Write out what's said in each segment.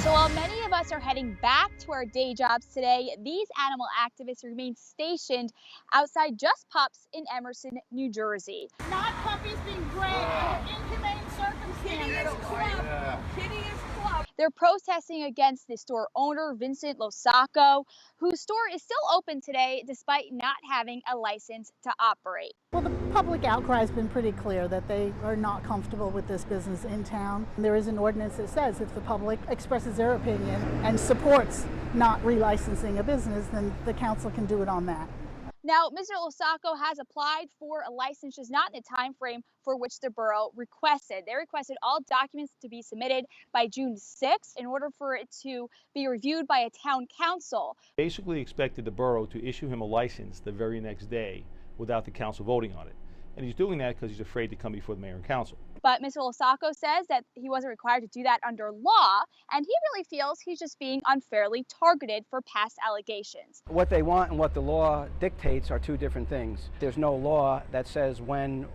So while many of us are heading back to our day jobs today, these animal activists remain stationed outside Just Pups in Emerson, New Jersey. Not puppies being bred under inhumane circumstances. Hideous club. They're protesting against the store owner, Vincent LoSacco, whose store is still open today despite not having a license to operate. Well, the public outcry has been pretty clear that they are not comfortable with this business in town. There is an ordinance that says if the public expresses their opinion and supports not relicensing a business, then the council can do it on that. Now, Mr. LoSacco has applied for a license, just not in the time frame for which the borough requested. They requested all documents to be submitted by June 6th in order for it to be reviewed by a town council. Basically expected the borough to issue him a license the very next day without the council voting on it. And he's doing that because he's afraid to come before the mayor and council. But Mr. LoSacco says that he wasn't required to do that under law, and he really feels he's just being unfairly targeted for past allegations. What they want and what the law dictates are two different things. There's no law that says when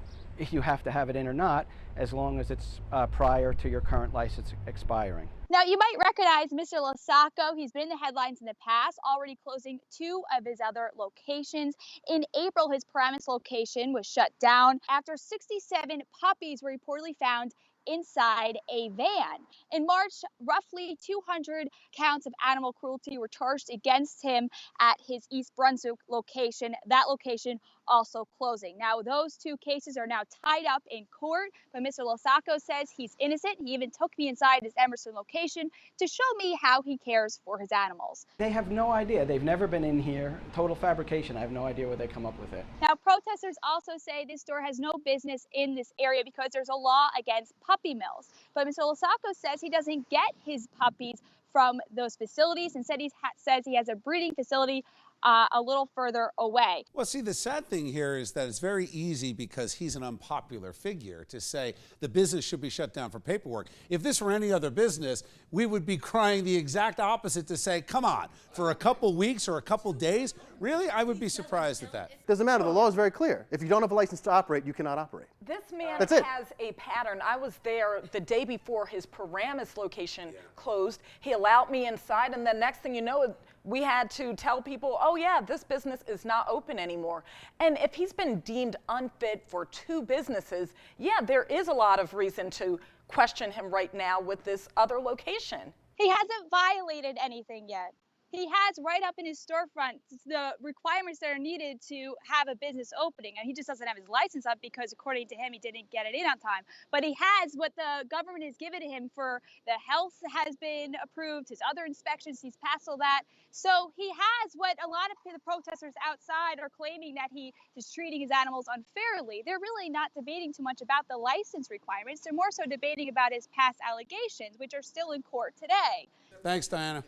you have to have it in or not, as long as it's prior to your current license expiring. Now, you might recognize Mr. LoSacco. He's been in the headlines in the past, already closing 2 of his other locations. In April, his Paramus location was shut down after 67 puppies were reportedly found inside a van. In March, roughly 200 counts of animal cruelty were charged against him at his East Brunswick location. That location also closing. Now, those 2 cases are now tied up in court, but Mr. LoSacco says he's innocent. He even took me inside his Emerson location to show me how he cares for his animals. They have no idea. They've never been in here. Total fabrication. I have no idea where they come up with it. Now, protesters also say this store has no business in this area because there's a law against puppy mills. But Mr. LoSacco says he doesn't get his puppies from those facilities. Instead, he says he has a breeding facility a little further away. Well, see, the sad thing here is that it's very easy because he's an unpopular figure to say the business should be shut down for paperwork. If this were any other business, we would be crying the exact opposite to say, come on, for a couple weeks or a couple days? Really? I would be surprised at that. Doesn't matter. The law is very clear. If you don't have a license to operate, you cannot operate. This man That's it. has a pattern. I was there the day before his Paramus location closed. He allowed me inside, and the next thing you know, we had to tell people, oh yeah, this business is not open anymore. And if he's been deemed unfit for 2 businesses, yeah, there is a lot of reason to question him right now with this other location. He hasn't violated anything yet. He has right up in his storefront the requirements that are needed to have a business opening. And he just doesn't have his license up because, according to him, he didn't get it in on time. But he has what the government has given to him for the health has been approved, his other inspections, he's passed all that. So he has what a lot of the protesters outside are claiming, that he is treating his animals unfairly. They're really not debating too much about the license requirements. They're more so debating about his past allegations, which are still in court today. Thanks, Diana.